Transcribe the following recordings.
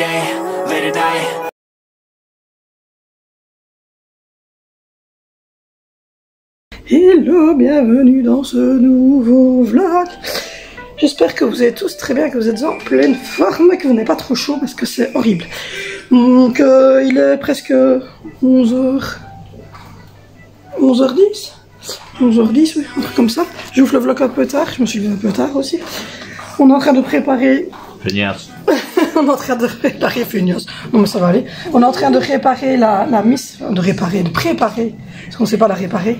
day, late at night. Hello, bienvenue dans ce nouveau vlog. J'espère que vous allez tous très bien, que vous êtes en pleine forme, que vous n'êtes pas trop chaud parce que c'est horrible. Donc il est presque 11h10, 11h10, oui, un truc comme ça. J'ouvre le vlog un peu tard, je me suis levé un peu tard aussi. On est en train de préparer... Feignasse. On est en train de préparer Feignasse. Non mais ça va aller. On est en train de réparer la miss, de préparer, parce qu'on ne sait pas la réparer.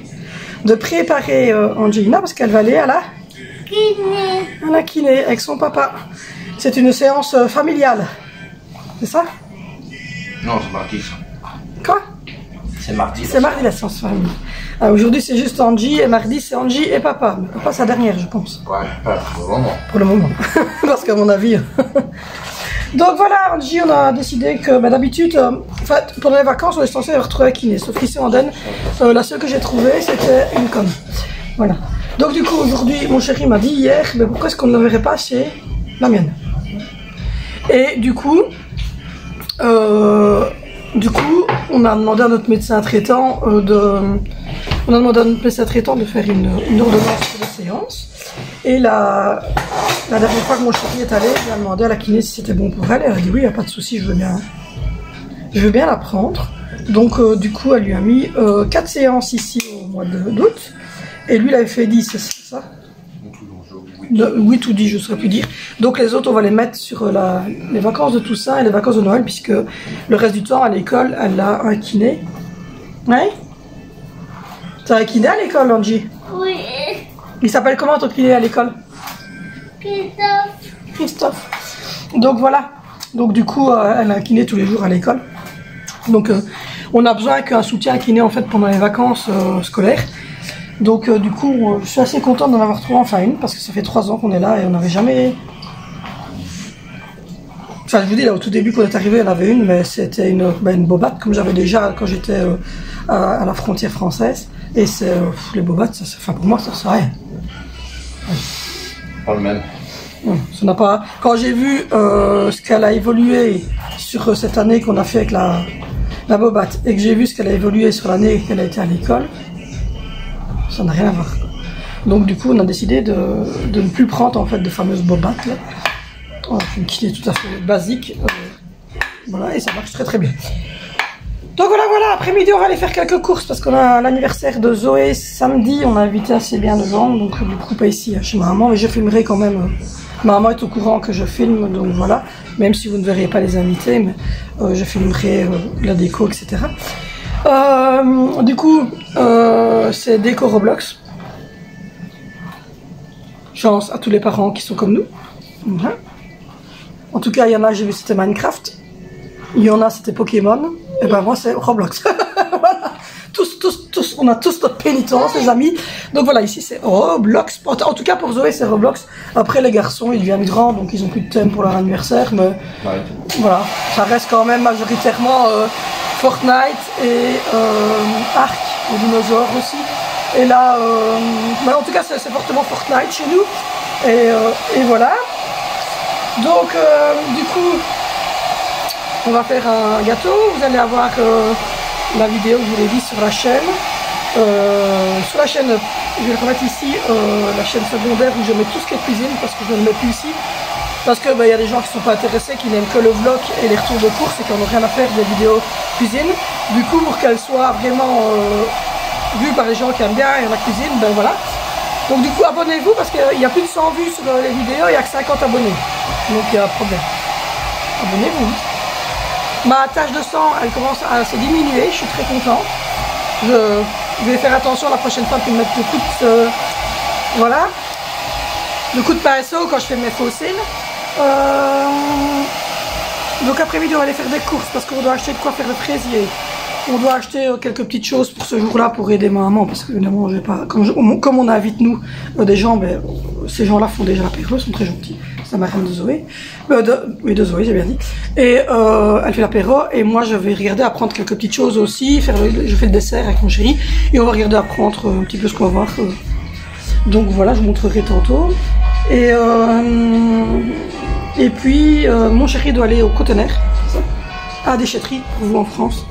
De préparer Angelina parce qu'elle va aller à la kiné. À la kiné avec son papa. C'est une séance familiale. C'est ça? Non, c'est mardi. Quoi? C'est mardi. C'est mardi la séance familiale. Aujourd'hui c'est juste Angie et mardi c'est Angie et papa. Mais papa c'est la dernière je pense. Ouais, pas pour le moment. Pour le moment. Parce qu'à mon avis... Donc voilà, Angie, on a décidé que d'habitude, pendant les vacances, on est censé retrouver la kiné. Sauf qu'ici en Den, la seule que j'ai trouvée, c'était une conne. Voilà. Donc du coup, aujourd'hui, mon chéri m'a dit hier, mais pourquoi est-ce qu'on ne le verrait pas chez la mienne? Et du coup, on a demandé à notre médecin traitant de faire une ordonnance de séance. Et la dernière fois que mon chéri est allé, il a demandé à la kiné si c'était bon pour elle. Elle a dit oui, il n'y a pas de souci, je veux bien la prendre. Donc du coup, elle lui a mis 4 séances ici au mois d'août. Et lui, il avait fait 10, c'est ça? 8 ou 10, je ne saurais plus dire. Donc les autres, on va les mettre sur les vacances de Toussaint et les vacances de Noël, puisque le reste du temps, à l'école, elle a un kiné. Ouais? Tu as un kiné à l'école, Angie? Oui. Il s'appelle comment ton kiné à l'école? Christophe. Donc voilà. Donc du coup, elle a un kiné tous les jours à l'école. Donc on a besoin qu'un soutien kiné en fait pendant les vacances scolaires. Donc du coup, je suis assez contente d'en avoir trouvé enfin une parce que ça fait 3 ans qu'on est là et on n'avait jamais... Enfin, je vous dis, là, au tout début, quand on est arrivé, elle avait une, mais c'était une bobate, comme j'avais déjà quand j'étais à la frontière française. Et c'est les bobates, enfin, pour moi, ça sert à rien. Pas le même. Ça n'a pas... Quand j'ai vu ce qu'elle a évolué sur cette année qu'on a fait avec la bobate, et que j'ai vu ce qu'elle a évolué sur l'année qu'elle a été à l'école, ça n'a rien à voir. Donc, du coup, on a décidé de ne plus prendre, en fait, de fameuses bobates, là. Une kiné tout à fait basique, voilà, et ça marche très très bien. Donc voilà, après-midi on va aller faire quelques courses parce qu'on a l'anniversaire de Zoé samedi, on a invité assez bien de gens, donc du coup pas ici chez ma maman, mais je filmerai quand même, ma maman est au courant que je filme, donc voilà, même si vous ne verrez pas les invités, mais je filmerai la déco, etc. Du coup, c'est déco Roblox. Chance à tous les parents qui sont comme nous. Voilà. En tout cas, il y en a, j'ai vu, c'était Minecraft. Il y en a, c'était Pokémon. Et ben moi, c'est Roblox. Voilà. Tous, on a tous notre pénitence, les amis. Donc voilà, ici, c'est Roblox. En tout cas, pour Zoé, c'est Roblox. Après, les garçons, ils deviennent grands, donc ils n'ont plus de thème pour leur anniversaire. Mais voilà, ça reste quand même majoritairement Fortnite et Ark, aux dinosaures aussi. Et là, mais en tout cas, c'est fortement Fortnite chez nous. Et voilà. Donc, du coup, on va faire un gâteau. Vous allez avoir la vidéo que je vous l'ai dit sur la chaîne. Sur la chaîne, je vais le remettre ici, la chaîne secondaire où je mets tout ce qui est cuisine parce que je ne le mets plus ici. Parce que y a des gens qui ne sont pas intéressés, qui n'aiment que le vlog et les retours de course et qui n'ont rien à faire des vidéos cuisine. Du coup, pour qu'elle soit vraiment vue par les gens qui aiment bien la cuisine, ben voilà. Donc du coup, abonnez-vous parce qu'il y a plus de 100 vues sur les vidéos, il n'y a que 50 abonnés. Donc il y a un problème. Abonnez-vous. Ma tache de sang, elle commence à se diminuer, je suis très contente. Je vais faire attention la prochaine fois qu'ils me mettent le coup de... voilà. Le coup de pinceau quand je fais mes fossiles. Donc après-midi, on va aller faire des courses parce qu'on doit acheter de quoi faire le fraisier. On doit acheter quelques petites choses pour ce jour-là pour aider ma maman parce que évidemment, j'ai pas... comme on invite nous des gens, ben, ces gens-là font déjà l'apéro, ils sont très gentils. C'est ma reine de Zoé. Oui, de Zoé, j'ai bien dit. Et elle fait l'apéro et moi je vais regarder à prendre quelques petites choses aussi. Je fais le dessert avec mon chéri et on va regarder à prendre un petit peu ce qu'on va voir. Donc voilà, je vous montrerai tantôt. Et puis mon chéri doit aller au conteneur. à la déchetterie, pour vous en France,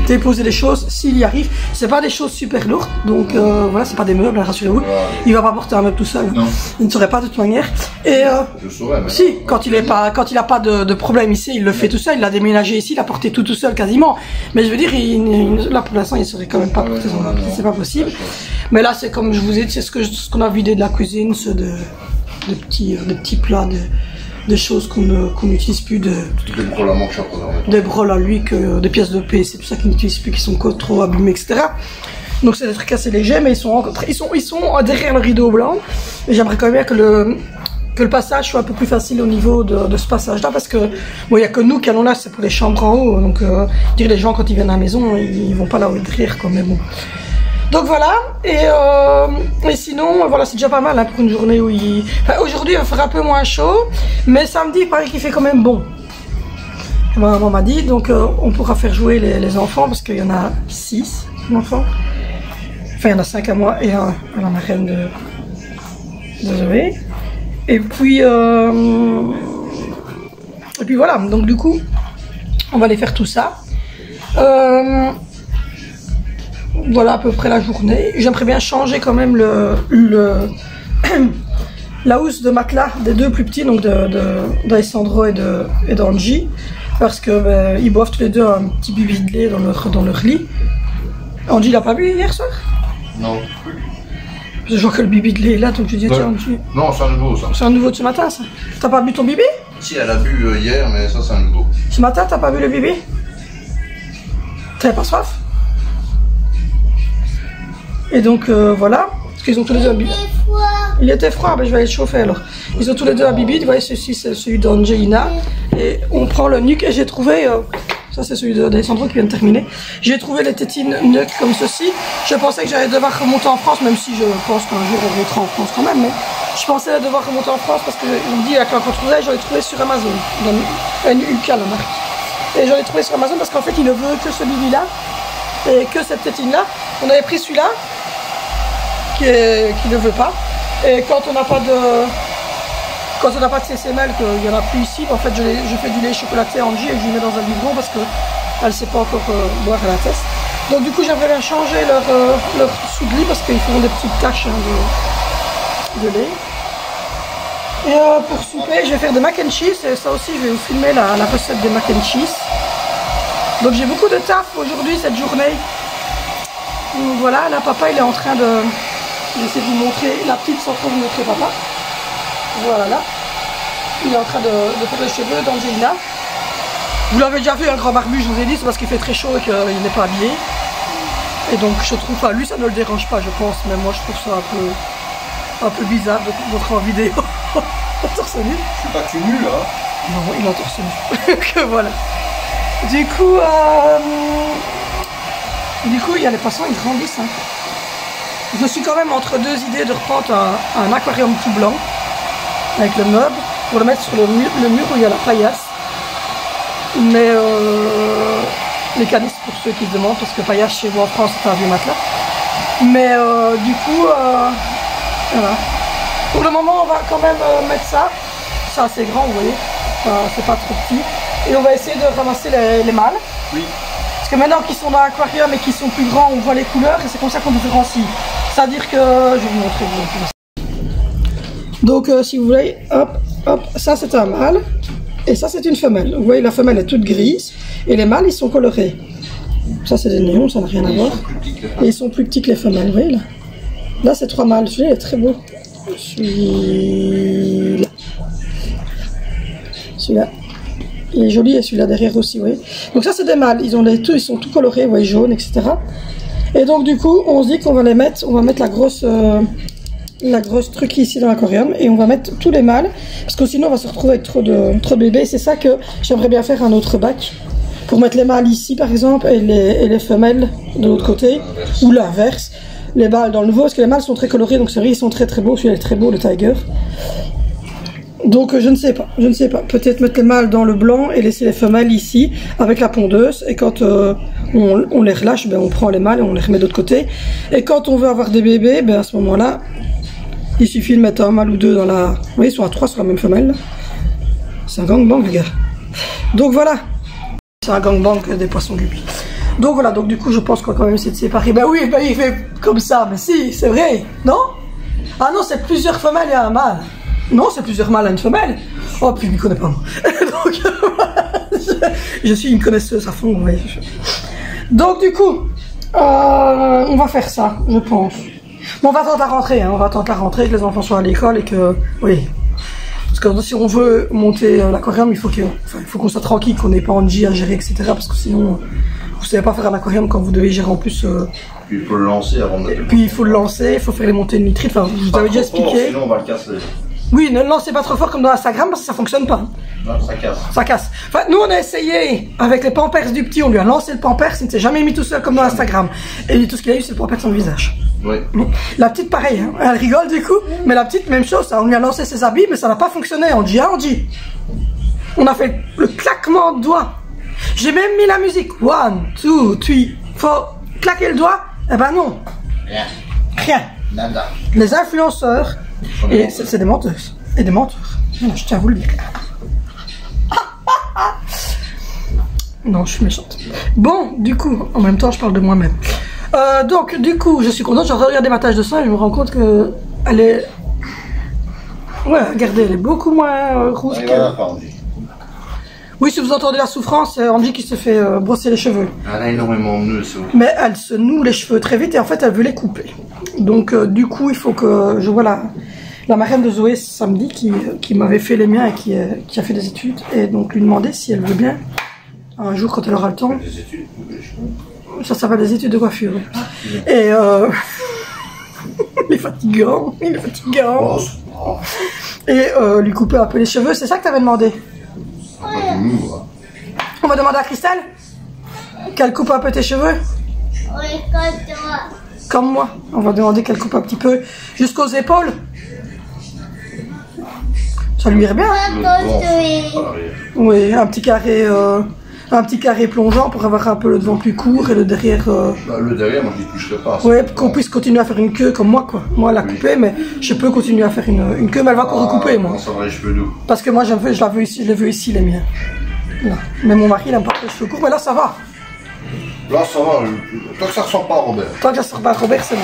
déposer les choses s'il y arrive. C'est pas des choses super lourdes, donc voilà, c'est pas des meubles, rassurez-vous. Il va pas porter un meuble tout seul, non. Il ne saurait pas de toute manière. Et je saurais, mais si, quand il a pas de problème ici, il le fait tout seul. Il a déménagé ici, il a porté tout seul quasiment. Mais je veux dire, là pour l'instant, il saurait quand même pas porter son meuble, c'est pas possible. Mais là, c'est comme je vous ai dit, c'est ce qu'on a vidé de la cuisine, c'est de petits plats, des choses qu'on n'utilise plus, des broles à lui, des pièces de paix, c'est tout ça qu'ils n'utilisent plus, qui sont trop abîmés, etc. Donc c'est des trucs assez légers, mais ils sont derrière le rideau blanc. Et j'aimerais quand même bien que le passage soit un peu plus facile au niveau de ce passage-là, parce que bon, il n'y a que nous qui allons là, c'est pour les chambres en haut, donc dire les gens quand ils viennent à la maison, ils vont pas là derrière, quoi, mais bon. Donc voilà, et sinon, voilà, c'est déjà pas mal hein, pour une journée où Enfin, aujourd'hui, il va faire un peu moins chaud, mais samedi, il paraît qu'il fait quand même bon. Ma maman m'a dit, donc on pourra faire jouer les enfants, parce qu'il y en a 6 enfants. Enfin, il y en a 5 à moi et un à la marraine de Zoé. Et puis voilà, donc du coup, on va aller faire tout ça. Voilà à peu près la journée. J'aimerais bien changer quand même la housse de matelas des deux plus petits, donc d'Alessandro et d'Angie, parce que ils boivent tous les deux un petit bibi de lait dans leur lit. Angie l'a pas bu hier soir? Non. Je vois que le bibi de lait est là, donc je dis tiens Angie. Non, c'est un nouveau ça. C'est un nouveau de ce matin ça? T'as pas bu ton bibi? Si, elle a bu hier, mais ça c'est un nouveau. Ce matin t'as pas bu le bibi? T'avais pas soif? Et donc voilà, parce qu'ils ont tous les deux un bibi. Il était froid, ben je vais aller le chauffer alors. Ils ont tous les deux un bibi, vous voyez, ceci c'est celui d'Angelina. Et on prend le nuque et j'ai trouvé, ça c'est celui d'Alessandro qui vient de terminer. J'ai trouvé les tétines nuque comme ceci. Je pensais que j'allais devoir remonter en France, même si je pense qu'un jour on remontera en France quand même. Mais je pensais devoir remonter en France parce que je me dis avec l'encontre-là, j'en ai trouvé sur Amazon. NUK la marque. Et j'en ai trouvé sur Amazon parce qu'en fait il ne veut que ce bibi là. Et que cette tétine là. On avait pris celui-là. Qui ne veut pas, et quand on n'a pas de CCML, qu'il n'y en a plus ici, en fait je fais du lait chocolaté à Angie et je lui mets dans un biberon parce qu'elle ne sait pas encore boire à la test. Donc du coup j'aimerais bien changer leur sous de lit parce qu'ils font des petites taches hein, de lait. Et pour souper je vais faire des mac and cheese, et ça aussi je vais vous filmer la recette des mac and cheese. Donc j'ai beaucoup de taf aujourd'hui cette journée. Donc voilà, là papa il est en train de... J'essaie de vous montrer, la petite sans trop vous montrer papa. Voilà là. Il est en train de faire les cheveux d'Angelina. Vous l'avez déjà vu, un grand barbu, je vous ai dit, c'est parce qu'il fait très chaud et qu'il n'est pas habillé. Et donc je trouve pas, lui ça ne le dérange pas je pense, mais moi je trouve ça un peu bizarre de vous montrer en vidéo. Torse nu. C'est pas que nu là. Non, il est en torse nu. Que voilà. Du coup, il y a les poissons, ils grandissent. Hein. Je suis quand même entre deux idées de reprendre un aquarium tout blanc avec le meuble pour le mettre sur le mur où il y a la paillasse. Mais les canisses pour ceux qui se demandent, parce que paillasse chez vous en France c'est un vieux matelas. Mais du coup, voilà. Pour le moment on va quand même mettre ça. C'est assez grand, vous voyez. C'est pas trop petit. Et on va essayer de ramasser les mâles. Oui. Parce que maintenant qu'ils sont dans l'aquarium et qu'ils sont plus grands, on voit les couleurs et c'est comme ça qu'on différencie. C'est-à-dire que, je vais vous montrer. Donc si vous voulez, hop, hop, ça c'est un mâle et ça c'est une femelle. Vous voyez la femelle est toute grise et les mâles ils sont colorés. Ça c'est des néons, ça n'a rien à voir. Et ils sont plus petits que les femelles, vous voyez là. Là c'est 3 mâles, celui-là est très beau. Celui-là. Celui-là. Il est joli et celui-là derrière aussi, vous voyez. Donc ça c'est des mâles, ils sont tout colorés, vous voyez, jaunes, etc. Et donc du coup, on se dit qu'on va les mettre, on va mettre la grosse truc ici dans l'aquarium et on va mettre tous les mâles parce que sinon on va se retrouver avec trop de bébés. C'est ça que j'aimerais bien faire un autre bac pour mettre les mâles ici par exemple et les femelles de l'autre côté ou l'inverse. Les mâles dans le nouveau parce que les mâles sont très colorés donc c'est vrai ils sont très beaux. Celui-là est très beau, le tiger. Donc je ne sais pas, peut-être mettre les mâles dans le blanc et laisser les femelles ici avec la pondeuse et quand on les relâche, ben, on prend les mâles et on les remet de l'autre côté et quand on veut avoir des bébés, ben, à ce moment là il suffit de mettre un mâle ou deux dans la... Vous voyez, ils sont à 3 sur la même femelle, c'est un gangbang les gars. Donc voilà. C'est un gangbang des poissons guppies. Donc voilà, donc du coup je pense qu'on va quand même essayer de séparer. Ben oui, ben il fait comme ça, mais si, c'est vrai, non? Ah non, c'est plusieurs femelles et un mâle. Non, c'est plusieurs mâles et une femelle. Oh, puis il ne connaît pas moi. Donc je suis une connaisseuse à fond, oui. Donc du coup, on va faire ça, je pense. Bon, on va attendre la rentrée, hein. On va attendre la rentrée, que les enfants soient à l'école et que... Oui. Parce que si on veut monter l'aquarium, il faut qu'on soit tranquille, qu'on n'ait pas Angie à gérer, etc. Parce que sinon, vous savez pas faire un aquarium quand vous devez gérer en plus... Puis il faut le lancer avant de... Puis il faut le lancer, il faut faire les montées de nitrite, enfin, je vous avais déjà expliqué. Sinon on va le casser. Oui, ne le lancez pas trop fort comme dans Instagram parce que ça fonctionne pas. Non, ça casse. Ça casse. Enfin, nous on a essayé avec les pampers du petit, on lui a lancé le pampers, il ne s'est jamais mis tout seul comme dans Instagram. Et tout ce qu'il a eu, c'est le pampers sur le visage. Oui. La petite, pareil, hein. Elle rigole du coup, mais la petite, même chose, on lui a lancé ses habits, mais ça n'a pas fonctionné. On dit, on a fait le claquement de doigts. J'ai même mis la musique. 1, 2, 3. Faut claquer le doigt. Eh ben non. Rien. Rien. Nada. Les influenceurs, et c'est des menteuses. Et des menteurs. Voilà, je tiens à vous le dire. Non, je suis méchante. Bon, du coup, en même temps, je parle de moi-même. Donc, du coup, je suis contente. J'ai regardé ma tache de sang et je me rends compte que elle est... Ouais, regardez, elle est beaucoup moins rouge qu'elle... Oui, si vous entendez la souffrance, c'est Angie qui se fait brosser les cheveux. Elle a énormément de nœuds, c'est ok. Mais elle se noue les cheveux très vite et en fait, elle veut les couper. Donc, du coup, il faut que je vois la marraine de Zoé samedi qui m'avait fait les miens et qui a fait des études. Et donc, lui demander si elle veut bien, un jour, quand elle aura le temps... Des études, Ça s'appelle des études de coiffure. Et il est fatigant, il est fatigant. Oh, Et lui couper un peu les cheveux, c'est ça que t'avais demandé? pas du mou, hein. On va demander à Christelle qu'elle coupe un peu tes cheveux. Oui, comme toi. Comme moi. On va demander qu'elle coupe un petit peu jusqu'aux épaules. Ça lui irait bien. Oui, un petit carré plongeant pour avoir un peu le devant plus court et le derrière... Bah, le derrière, moi je n'y toucherai pas. Ouais, qu'on puisse continuer à faire une queue comme moi, quoi. Moi, elle a coupé, mais je peux continuer à faire une queue, mais elle va encore recouper, moi. Ça va les cheveux doux. Parce que moi, je les veux ici, les miens. Là. Mais mon mari, il n'aime pas les cheveux courts, mais là, ça va. Là, ça va. Tant que ça ressemble pas à Robert. Tant que ça ressemble pas à Robert, c'est bon.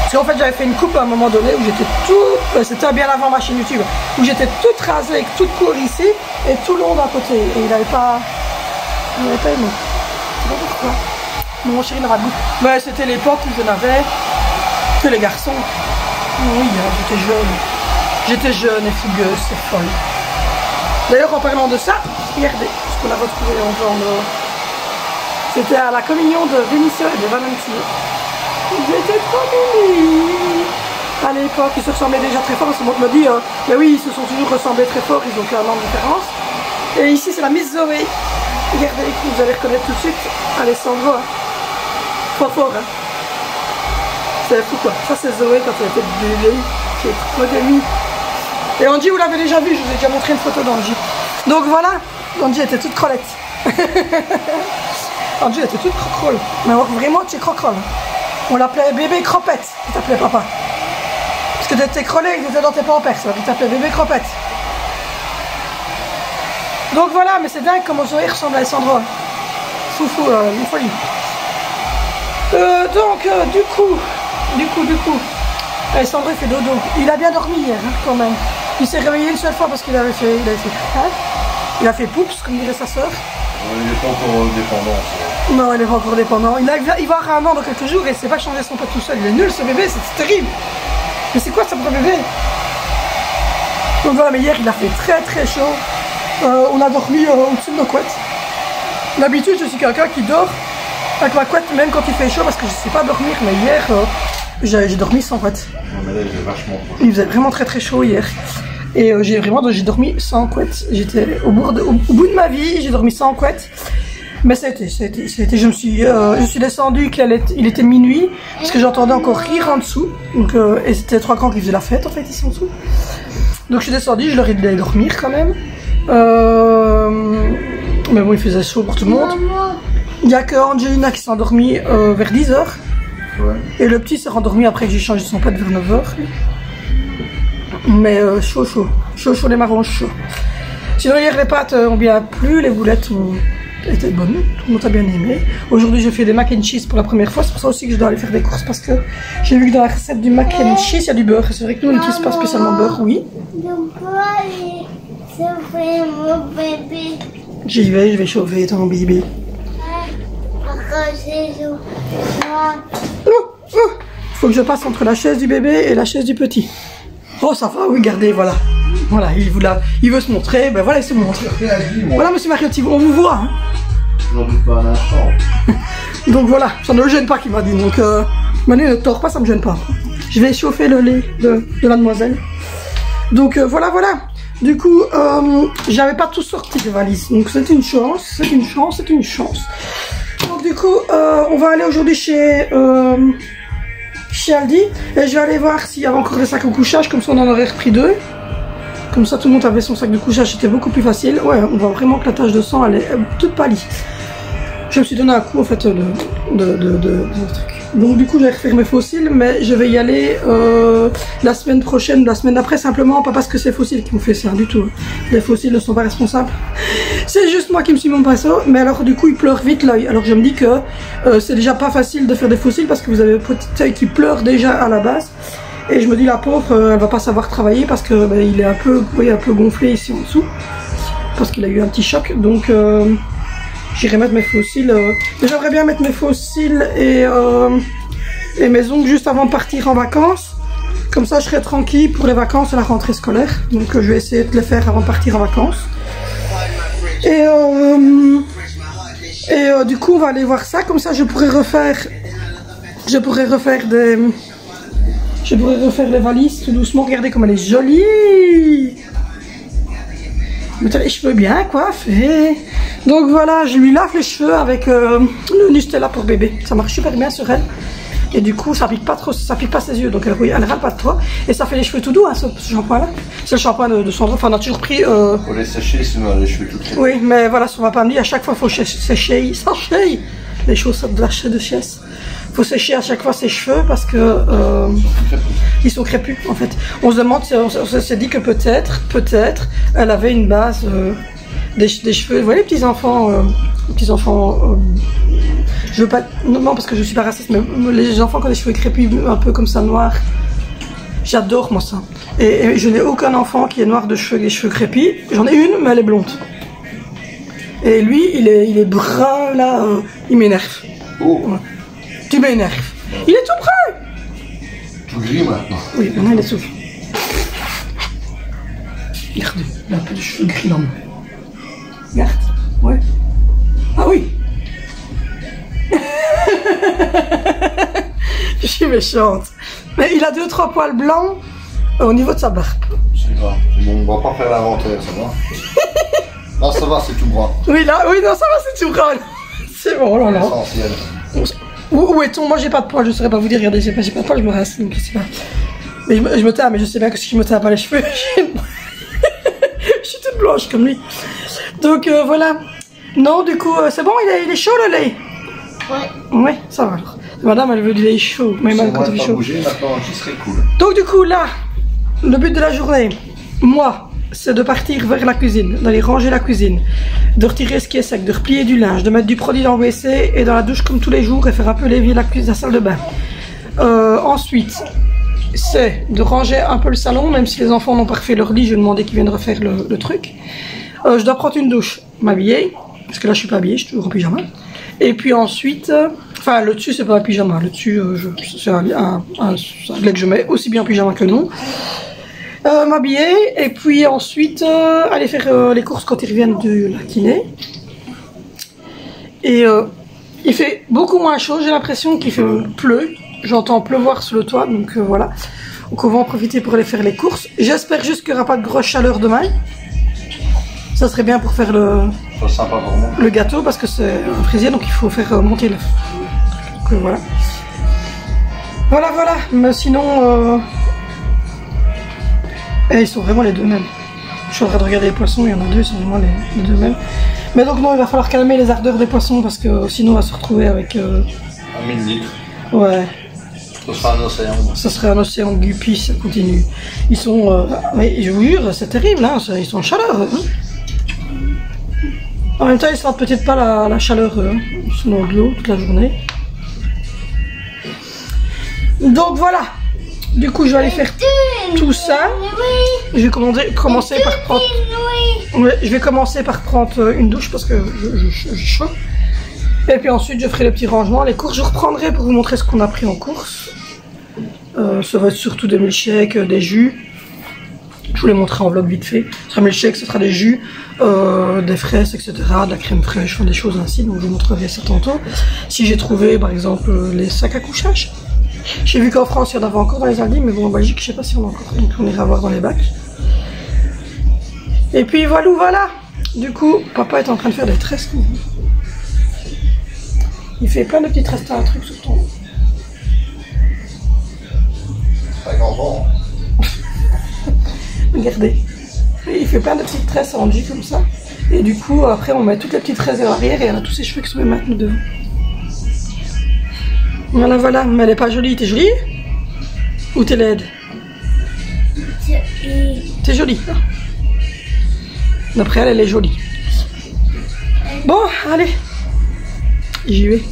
Parce qu'en fait, j'avais fait une coupe à un moment donné où j'étais toute... C'était bien avant ma chaîne YouTube. Où j'étais toute rasée, avec toute cour ici, et tout long d'un côté. Et il n'avait pas... Il n'avait pas aimé. Je sais pas pourquoi. Mon chéri n'aura goût. Mais c'était l'époque où je n'avais que les garçons. Oui, j'étais jeune. J'étais jeune et fougueuse, c'est folle. D'ailleurs, en parlant de ça, regardez, parce qu'on l'a retrouvé en c'était à la communion de Vénissieux et de Valentino. Ils étaient trop mignons. À l'époque, ils se ressemblaient déjà très fort. Parce que moi, je me dis, mais oui, ils se sont toujours ressemblés très fort, ils ont qu'un an de différence. Et ici, c'est la Miss Zoé. Regardez, vous allez reconnaître tout de suite Alessandro. Hein. Fort, hein. C'est fou, quoi. Ça, c'est Zoé quand elle était bébé, qui est trop amie. Et Angie, vous l'avez déjà vu, je vous ai déjà montré une photo d'Angie. Donc voilà, Angie était toute crolette. Angie était toute croquerole. Mais vraiment, tu es croquerole. On l'appelait bébé cropette, il t'appelait papa. Parce que t'étais crolé, il était dans tes pampers, alors il t'appelait bébé cropette. Donc voilà, mais c'est dingue comment Zoé ressemble à Alessandro. Foufou, une folie. Du coup, Alessandro il fait dodo. Il a bien dormi hier, hein, quand même. Il s'est réveillé une seule fois parce qu'il avait fait... Il a fait poups, comme dirait sa soeur. Il n'est pas encore dépendant. Ça. Non, il n'est pas encore dépendant. Il va avoir un an dans quelques jours et il ne sait pas changer son pote tout seul. Il est nul ce bébé, c'est terrible. Mais c'est quoi ce premier bébé? Donc voilà, mais hier il a fait très très chaud. On a dormi au-dessus de nos couettes. D'habitude, je suis quelqu'un qui dort avec ma couette même quand il fait chaud parce que je ne sais pas dormir. Mais hier, j'ai dormi sans couette. Non, mais là, il est vachement trop chaud. Il faisait vraiment très très chaud hier. Et j'ai dormi sans couette. J'étais au bout de ma vie, j'ai dormi sans couette. Mais je suis descendue, il était minuit, parce que j'entendais encore rire en dessous. Donc, et c'était 3 camps qui faisaient la fête en fait ici en dessous. Donc je suis descendue, je leur ai dit d'aller dormir quand même. Mais bon, il faisait chaud pour tout le monde. Il n'y a que Angelina qui s'est endormie vers 10h. Ouais. Et le petit s'est rendormi après que j'ai changé son pad vers 9h. Mais chaud, les marrons chauds. Sinon hier les pâtes ont bien plu, les boulettes ont était bonne, tout le monde a bien aimé. Aujourd'hui, j'ai fait des mac and cheese pour la première fois, c'est pour ça aussi que je dois aller faire des courses parce que j'ai vu que dans la recette du mac and cheese, il y a du beurre. C'est vrai que nous, on n'utilise pas spécialement beurre, oui. Je peux aller sauver mon bébé. J'y vais, je vais chauffer ton bébé. Faut que je passe entre la chaise du bébé et la chaise du petit. Oh, ça va, oui, regardez, voilà. Voilà, il veut se montrer, ben voilà, il se montre. Voilà, monsieur Mariotti, on vous voit. Hein. Je n'en doute pas un instant. Donc voilà, ça ne le gêne pas qu'il m'a dit. Donc, Manu ne tord pas, ça me gêne pas. Je vais chauffer le lait de la demoiselle. Donc voilà, voilà. Du coup, j'avais pas tout sorti de valise. Donc c'est une chance, c'est une chance, c'est une chance. Donc du coup, on va aller aujourd'hui chez Aldi. Et je vais aller voir s'il y avait encore des sacs au couchage, comme ça on en aurait repris 2. Comme ça tout le monde avait son sac de couchage, c'était beaucoup plus facile. Ouais, on voit vraiment que la tache de sang, elle est toute pâlie. Je me suis donné un coup en fait de truc. Donc du coup je vais refaire mes fossiles, mais je vais y aller la semaine prochaine, la semaine d'après, simplement pas parce que c'est fossiles qui m'ont fait ça du tout. Les fossiles ne sont pas responsables. C'est juste moi qui me suis mis mon pinceau, mais alors du coup il pleure vite l'œil. Alors je me dis que c'est déjà pas facile de faire des fossiles parce que vous avez le petit œil qui pleure déjà à la base. Et je me dis la pauvre, elle va pas savoir travailler parce que il est un peu, vous voyez, un peu gonflé ici en dessous. Parce qu'il a eu un petit choc, donc j'irai mettre mes fossiles. J'aimerais bien mettre mes fossiles et mes ongles juste avant de partir en vacances. Comme ça, je serai tranquille pour les vacances et la rentrée scolaire. Donc, je vais essayer de les faire avant de partir en vacances. Et du coup, on va aller voir ça. Comme ça, je pourrais refaire les valises tout doucement. Regardez comme elle est jolie. Mais t'as les cheveux bien coiffés. Donc voilà, je lui lave les cheveux avec le Nustela pour bébé. Ça marche super bien sur elle. Et du coup, ça pique pas trop, ça pique pas ses yeux. Donc elle râle pas trop. Et ça fait les cheveux tout doux, hein, ce shampoing-là. C'est le shampoing de Sandra. Enfin, on a toujours pris... Faut les sécher, sinon on a les cheveux tout crépus. Oui, mais voilà, on va pas me dire à chaque fois, faut sécher. Les chaussettes de la chaise. Faut sécher à chaque fois ses cheveux parce que ils sont crépus en fait. On se demande, on s'est dit que peut-être elle avait une base des cheveux. Vous voyez les petits enfants, je veux pas, non parce que je suis pas raciste, mais les enfants qui ont des cheveux crépus un peu comme ça noirs, j'adore moi ça. Et je n'ai aucun enfant qui est noir de cheveux, les cheveux crépus. J'en ai une, mais elle est blonde. Et lui, il est brun là, il m'énerve. Oh. Ouais. Tu m'énerves. Il est tout brun. Tout gris maintenant. Oui, maintenant il est tout. Regardez, il a un peu de cheveux gris là. Regarde, ouais. Ah oui. Je suis méchante. Mais il a 2-3 poils blancs au niveau de sa barbe. C'est grave. Bon, on va pas faire l'inventaire, ça va. Là, ça va, c'est tout brun. Oui, là, oui, non, ça va, c'est tout brun. C'est bon, oh là là. Essentiel. Où est-on? Moi j'ai pas de poils, je saurais pas vous dire, regardez, j'ai pas de poils, je me rase, donc je sais pas. Mais je me teins, mais je sais bien que si je me teins pas les cheveux, je suis toute blanche comme lui. Donc voilà. Non, du coup, c'est bon, il est chaud le lait? Ouais. Ouais, ça va alors. Madame, elle veut du lait chaud, mais même quand il est chaud. Bouger, maintenant, qui serait cool. Donc du coup, là, le but de la journée, moi, c'est de partir vers la cuisine, d'aller ranger la cuisine, de retirer ce qui est sec, de replier du linge, de mettre du produit dans le WC et dans la douche comme tous les jours et faire un peu lévier la cuisine, la salle de bain. Ensuite, c'est de ranger un peu le salon, même si les enfants n'ont pas refait leur lit, je vais demander qu'ils viennent refaire le truc. Je dois prendre une douche, m'habiller, parce que là je suis pas habillée, je suis toujours en pyjama. Et puis ensuite, enfin le dessus c'est pas un pyjama, le dessus c'est un gilet que je mets aussi bien en pyjama que non. M'habiller et puis ensuite aller faire les courses quand ils reviennent de la kiné. Et il fait beaucoup moins chaud, j'ai l'impression qu'il pleut. J'entends pleuvoir sur le toit, donc voilà. Donc on va en profiter pour aller faire les courses. J'espère juste qu'il n'y aura pas de grosse chaleur demain. Ça serait bien pour faire le gâteau parce que c'est un fraisier, donc il faut faire monter le donc voilà. Voilà. Mais sinon... Et ils sont vraiment les deux mêmes. Je suis en train de regarder les poissons, il y en a deux, ils sont vraiment les deux mêmes. Mais donc non, il va falloir calmer les ardeurs des poissons parce que sinon on va se retrouver avec... 1000 litres. Ouais. Ce sera un océan. Ça serait un océan de guppies, ça continue. Ils sont... mais je vous jure, c'est terrible, hein, ils sont en chaleur. Hein. En même temps, ils sentent peut-être pas la chaleur, ils sont dans de l'eau toute la journée. Donc voilà. Du coup, je vais aller faire tout ça. Je vais commencer par prendre. Ouais, je vais commencer par prendre une douche parce que j'ai chaud. Et puis ensuite, je ferai les petits rangements. Les courses, je reprendrai pour vous montrer ce qu'on a pris en course. Ça va être surtout des milkshakes, des jus. Je vous les montrerai en vlog vite fait. Ce sera milkshake, ce sera des jus, des fraises, etc. De la crème fraîche, des choses ainsi. Donc je vous montrerai ça tantôt. Si j'ai trouvé, par exemple, les sacs à couchage. J'ai vu qu'en France, il y en avait encore dans les Aldi, mais bon, en Belgique, je sais pas si on en a encore. Donc on ira voir dans les bacs. Et puis voilà. Du coup, papa est en train de faire des tresses. Il fait plein de petits tresses à un truc sur ton. Avec enfant. Regardez. Il fait plein de petites tresses en J comme ça. Et du coup, après, on met toutes les petites tresses à l'arrière et on a tous ses cheveux qui sont maintenant devant. Voilà. Mais elle est pas jolie. T'es jolie? Ou t'es laide? T'es jolie. D'après elle est jolie. Bon, allez. J'y vais.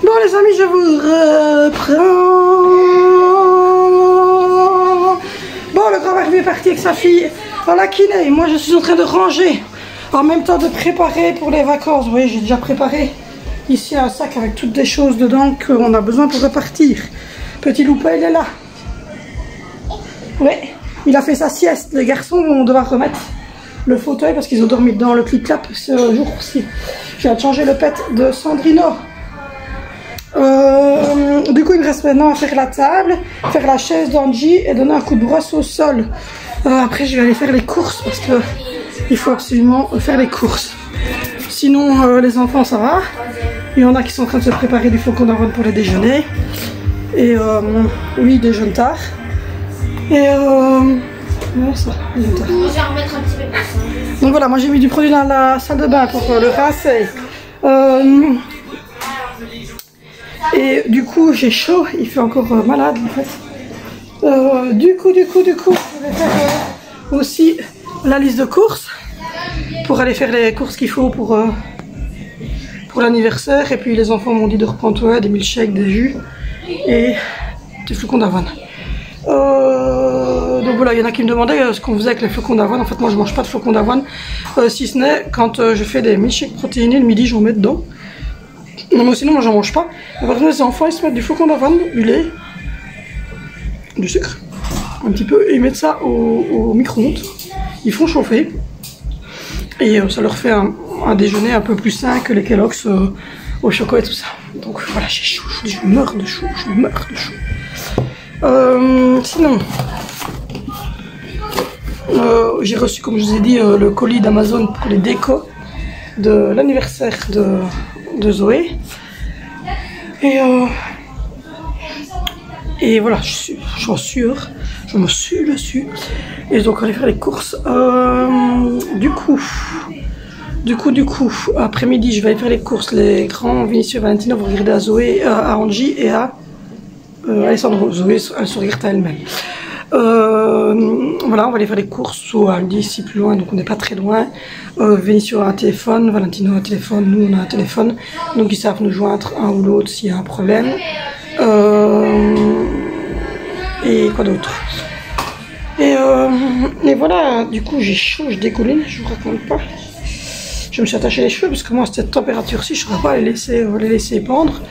Bon les amis, je vous reprends. Bon, le grand-père est parti avec sa fille à la kiné. Moi, je suis en train de ranger. En même temps de préparer pour les vacances. Vous voyez, j'ai déjà préparé ici un sac avec toutes des choses dedans qu'on a besoin pour repartir. Petit Loupé, il est là. Ouais, il a fait sa sieste. Les garçons vont devoir remettre le fauteuil parce qu'ils ont dormi dans le clip-clap ce jour-ci. Je viens de changer le pet de Sandrino. Du coup, il me reste maintenant à faire la table, faire la chaise d'Angie et donner un coup de brosse au sol. Après, je vais aller faire les courses parce que il faut absolument faire les courses. Sinon, les enfants, ça va. Il y en a qui sont en train de se préparer du flocon d'avoine pour le déjeuner. Et oui, ils déjeunent tard. Et ouais, ça, ils déjeunent tard. Je vais remettre un petit peu plus. Donc voilà, moi j'ai mis du produit dans la salle de bain pour le rincer. Et du coup, j'ai chaud, il fait encore malade en fait. Du coup, je vais faire aussi la liste de courses pour aller faire les courses qu'il faut pour l'anniversaire. Et puis les enfants m'ont dit de reprendre des milkshakes, des jus et des flocons d'avoine. Donc voilà, il y en a qui me demandaient ce qu'on faisait avec les flocons d'avoine. En fait, moi je mange pas de flocons d'avoine, si ce n'est quand je fais des milkshakes protéinés le midi, j'en mets dedans. Non, mais sinon, moi j'en mange pas. Par exemple, les enfants ils se mettent du flocon d'avoine, du lait, du sucre, un petit peu, et ils mettent ça au micro-ondes. Ils font chauffer et ça leur fait un déjeuner un peu plus sain que les Kellogg's au chocolat et tout ça. Donc voilà, j'ai chaud, je meurs de chaud, sinon, j'ai reçu, comme je vous ai dit, le colis d'Amazon pour les décos de l'anniversaire de Zoé. Et voilà, j'en suis sûre, je me suis dessus. Et donc on va faire les courses. Du coup, après-midi, je vais aller faire les courses. Les grands Vinicius et Valentino vont regarder à Zoé, à Angie et à Alessandro. Zoé, elle se regarde à elle-même. Voilà, on va aller faire les courses au Aldi, ici plus loin, donc on n'est pas très loin. Vinicius a un téléphone, Valentino a un téléphone, nous on a un téléphone, donc ils savent nous joindre un ou l'autre s'il y a un problème. Et quoi d'autre? Et voilà, du coup j'ai chaud, je dégouline, je vous raconte pas. Je me suis attaché les cheveux parce que moi à cette température-ci, je ne saurais pas les laisser pendre.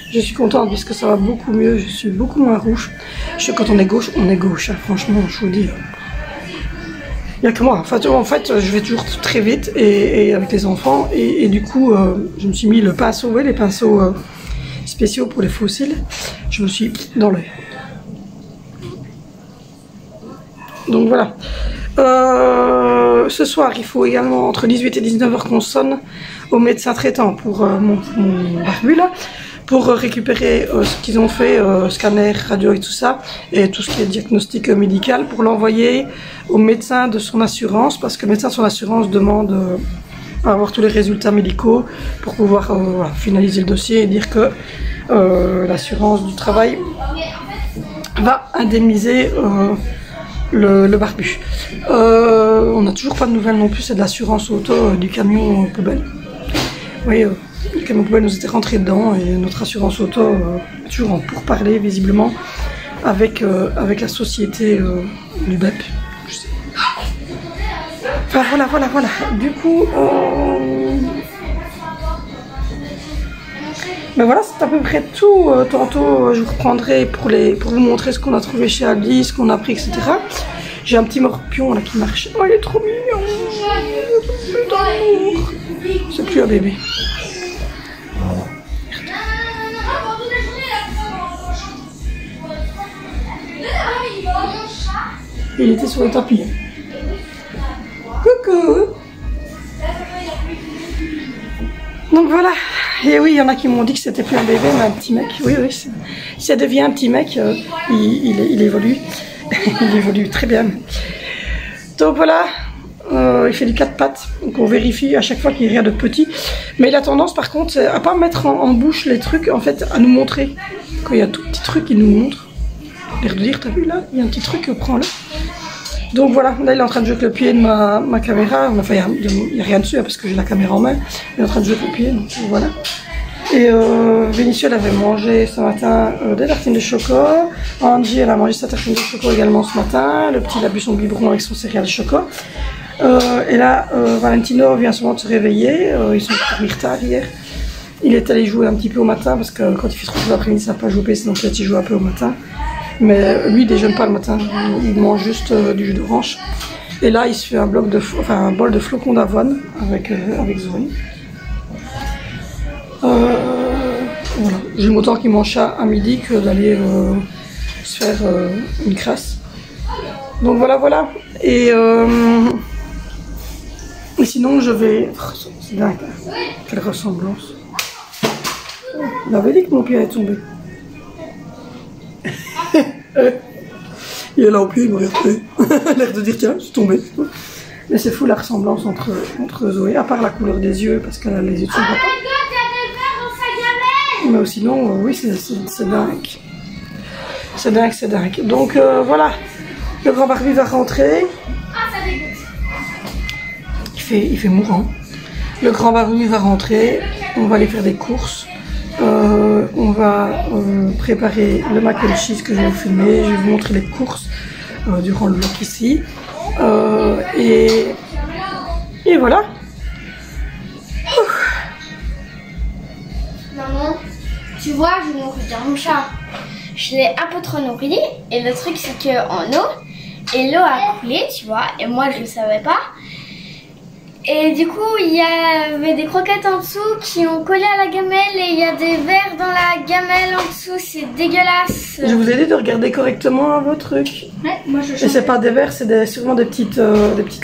Je suis contente parce que ça va beaucoup mieux, je suis beaucoup moins rouge. Quand on est gauche, hein, franchement, je vous dis. Il n'y a que moi. En fait, je vais toujours très vite et avec les enfants. Et du coup, je me suis mis le pinceau, les pinceaux spéciaux pour les fossiles. Je me suis dans l'œil. Donc voilà. Ce soir, il faut également entre 18 et 19h qu'on sonne au médecin traitant pour mon barbu là. Pour récupérer ce qu'ils ont fait, scanner, radio et tout ça, et tout ce qui est diagnostic médical, pour l'envoyer au médecin de son assurance, parce que le médecin de son assurance demande à avoir tous les résultats médicaux pour pouvoir voilà, finaliser le dossier et dire que l'assurance du travail va indemniser le barbu. On n'a toujours pas de nouvelles non plus, c'est de l'assurance auto du camion poubelle. Oui, le camion poubelle nous était rentré dedans et notre assurance auto est toujours en pourparlers visiblement avec la société du BEP. Enfin voilà. Du coup, mais voilà, c'est à peu près tout. Tantôt, je vous reprendrai pour vous montrer ce qu'on a trouvé chez Aldi, ce qu'on a pris, etc. J'ai un petit morpion là qui marche. Oh, il est trop mignon. C'est plus un bébé. Il était sur le tapis. Coucou. Donc voilà. Et oui, il y en a qui m'ont dit que c'était plus un bébé, mais un petit mec. Oui, si ça devient un petit mec, il évolue. Il évolue très bien. Donc voilà, il fait du 4 pattes. Donc on vérifie à chaque fois qu'il n'y a rien de petit. Mais il a tendance par contre à pas mettre en bouche les trucs, en fait, à nous montrer. Quand il y a tout petit truc, il nous montre. L'air de dire, t'as vu là, il y a un petit truc, prends-le. Donc voilà, là il est en train de jouer avec le pied de ma caméra. Enfin, il n'y a rien dessus hein, parce que j'ai la caméra en main. Il est en train de jouer avec le pied, donc voilà. Et Vénitieux, elle avait mangé ce matin des tartines de chocolat. Angie, elle a mangé sa tartine de chocolat également ce matin. Le petit, il a bu son biberon avec son céréale de chocolat. Et là, Valentino vient seulement de se réveiller. Ils sont dormis tard hier. Il est allé jouer un petit peu au matin parce que quand il fait trop chaud l'après-midi, ça ne va pas jouer au PC, donc il joue un peu au matin. Mais lui, il déjeune pas le matin. Il mange juste du jus d'orange. Et là, il se fait un bol de flocons d'avoine avec Zoé. Voilà. J'aime autant qu'il mange ça à midi que d'aller se faire une crasse. Donc voilà. Et sinon, je vais... Oh, c'est dingue. Quelle ressemblance. Il avait dit que mon pied est tombé. Il est là au pied, il me regarde. L'air de dire tiens, je suis tombé. Mais c'est fou la ressemblance entre Zoé, à part la couleur des yeux, parce qu'elle a les yeux de son papa. Mais sinon, oui, c'est dingue. C'est dingue. Donc voilà, le grand Barbie va rentrer. Il fait mourant. Le grand Barbie va rentrer. On va aller faire des courses. On va préparer le mac and cheese que je vais vous filmer. Je vais vous montrer les courses durant le vlog ici. Et voilà. Maman, tu vois, je nourris mon chat. Je l'ai un peu trop nourri. Et le truc, c'est qu'en eau, et l'eau a coulé, tu vois. Et moi, je le savais pas. Et du coup, il y avait des croquettes en dessous qui ont collé à la gamelle. Et il y a des vers dans la gamelle en dessous. C'est dégueulasse. Je vous ai dit de regarder correctement vos trucs. Ouais, moi je change. Et c'est pas des vers, c'est sûrement des petites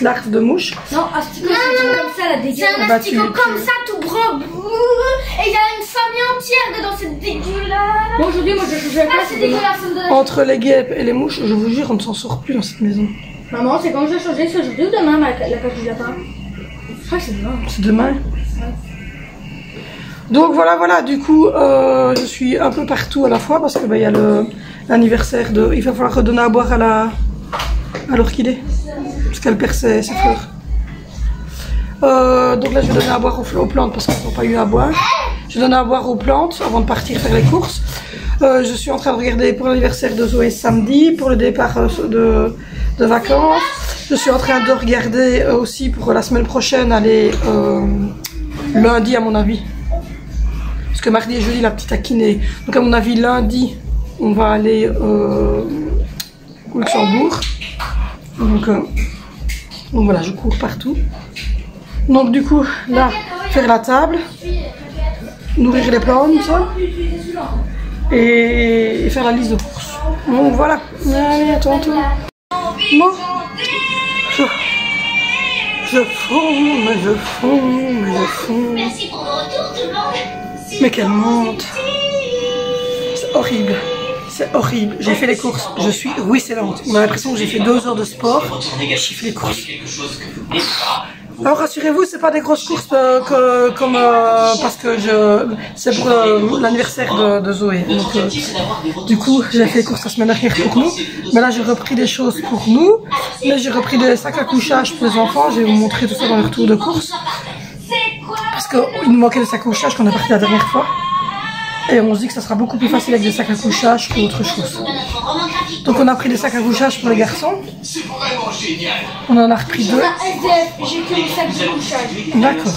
larves de mouches. Non, asticot, c'est comme ça, la dégueulasse. C'est un asticot comme ça, tout brun. Et il y a une famille entière dedans, c'est dégueulasse. Bon, aujourd'hui, moi je change la place. C'est dégueulasse. Entre les guêpes et les mouches, je vous jure, on ne s'en sort plus dans cette maison. Maman, c'est quand je vais changer, c'est aujourd'hui ou demain la cage du lapin? Je crois que c'est demain. C'est demain. Ouais. Donc voilà, du coup, je suis un peu partout à la fois parce que il y a l'anniversaire de... Il va falloir redonner à boire à l'orchidée. Parce qu'elle perd ses fleurs. Donc là, je vais donner à boire aux plantes parce qu'elles n'ont pas eu à boire. Je donne à boire aux plantes avant de partir faire les courses. Je suis en train de regarder pour l'anniversaire de Zoé samedi, pour le départ de vacances. Je suis en train de regarder aussi pour la semaine prochaine, aller lundi à mon avis. Parce que mardi et jeudi, la petite a kiné. Donc à mon avis, lundi, on va aller au Luxembourg. Donc voilà, je cours partout. Donc du coup, là, faire la table, nourrir les plantes, ça, et faire la liste de courses. Donc voilà, allez, à tantôt. Bon, je fonds. Merci pour votre retour, tout le monde. Mais quelle monte. C'est horrible. C'est horrible. J'ai fait les courses. Je suis ruisselante. On a l'impression que j'ai fait 2 heures de sport. J'ai fait les courses. Alors rassurez-vous, c'est pas des grosses courses parce que c'est pour l'anniversaire de Zoé. Donc, du coup, j'ai fait les courses la semaine dernière pour nous. Mais là, j'ai repris des choses pour nous. Mais j'ai repris des sacs à couchage pour les enfants. Je vais vous montrer tout ça dans le retour de course. Parce qu'il nous manquait des sacs à couchage qu'on a parti la dernière fois. Et on se dit que ça sera beaucoup plus facile avec des sacs à couchage qu'autre chose. Donc on a pris des sacs à couchage pour les garçons. On en a repris 2. J'ai que les sacs de couchage. D'accord.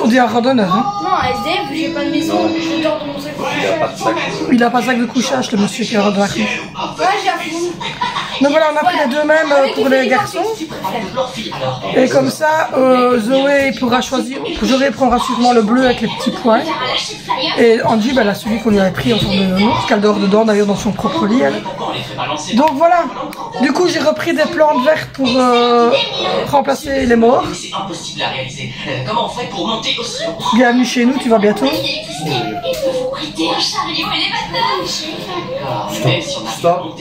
On dit un randonneur, hein? Non, SDF, j'ai pas de maison, je dors dans mon sac de couchage. Il a pas de sac de couchage, le monsieur qui est en randonneur. Ouais, j'avoue. Donc voilà, on a pris les 2 mêmes pour les garçons. Et comme ça, Zoé pourra choisir. Zoé prendra sûrement le bleu avec les petits points. Et Angie, elle a celui qu'on lui avait pris en forme de nounours, parce qu'elle dort dedans d'ailleurs dans son propre lit. Elle. Donc voilà. Du coup, j'ai repris des plantes vertes pour remplacer les morts. Bienvenue chez nous, tu vas bientôt. Stop.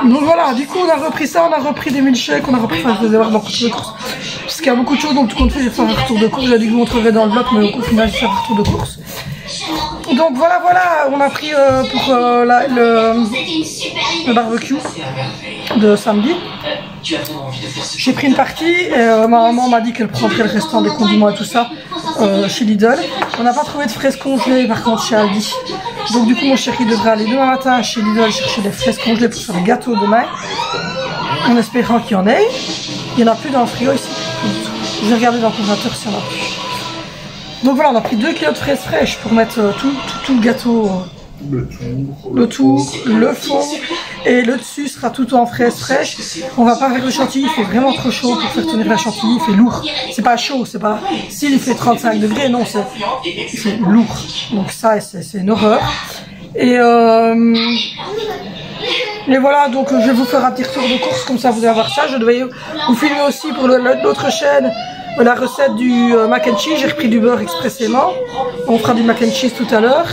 Donc voilà, du coup on a repris ça, on a repris des milkshakes, on a repris, enfin je vais avoir beaucoup de courses. Parce qu'il y a beaucoup de choses, donc tout compte fait, je vais faire un retour de course. J'ai dit que je vous montrerai dans le vlog, mais au final je vais faire un retour de course. Donc voilà, on a pris pour le barbecue de samedi. J'ai pris une partie et ma maman m'a dit qu'elle prendrait le restant des condiments et tout ça chez Lidl. On n'a pas trouvé de fraises congelées par contre chez Aldi. Donc du coup mon chéri devrait aller demain matin chez Lidl chercher des fraises congelées pour faire des gâteaux demain. En espérant qu'il y en ait. Il n'y en a plus dans le frigo ici. Je vais regarder dans le congélateur s'il y en a plus. Donc voilà, on a pris 2 kilos de fraises fraîches pour mettre tout le gâteau. Le tour, le fond et le dessus sera tout en fraises fraîches. On va pas faire le chantilly, il fait vraiment trop chaud pour faire tenir la chantilly, il fait lourd. C'est pas chaud, c'est pas... S'il fait 35 degrés, non, il fait lourd. Donc ça, c'est une horreur. Et voilà, donc je vais vous faire un petit retour de course, comme ça vous allez avoir ça. Je devais vous filmer aussi pour l'autre chaîne la recette du mac and cheese. J'ai repris du beurre expressément. On fera du mac and cheese tout à l'heure.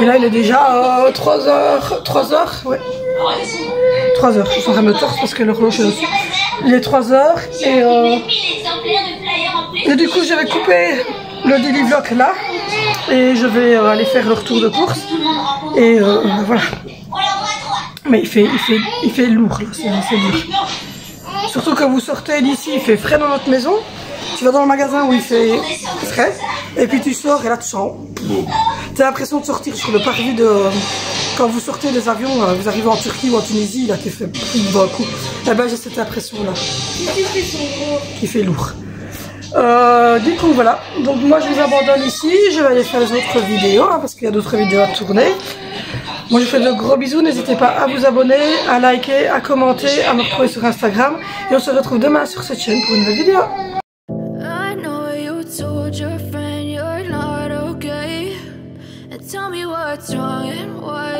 Et là il est déjà 3h, ouais. 3h, je suis en train de me torse parce que l'horloge est aussi. Il est 3h et du coup je vais couper le daily vlog là. Et je vais aller faire le retour de course. Et voilà. Mais il fait lourd là, c'est dur. Surtout que vous sortez d'ici, il fait frais dans notre maison. Tu vas dans le magasin où il fait frais, et puis tu sors et là tu sens. Tu as l'impression de sortir sur le parvis de. Quand vous sortez des avions, vous arrivez en Turquie ou en Tunisie, là qui fait d'un coup. Eh ben j'ai cette impression là. Qui fait lourd. Du coup voilà. Donc moi je vous abandonne ici. Je vais aller faire les autres vidéos hein, parce qu'il y a d'autres vidéos à tourner. Moi je vous fais de gros bisous, n'hésitez pas à vous abonner, à liker, à commenter, à me retrouver sur Instagram. Et on se retrouve demain sur cette chaîne pour une nouvelle vidéo. Tell me what's wrong and why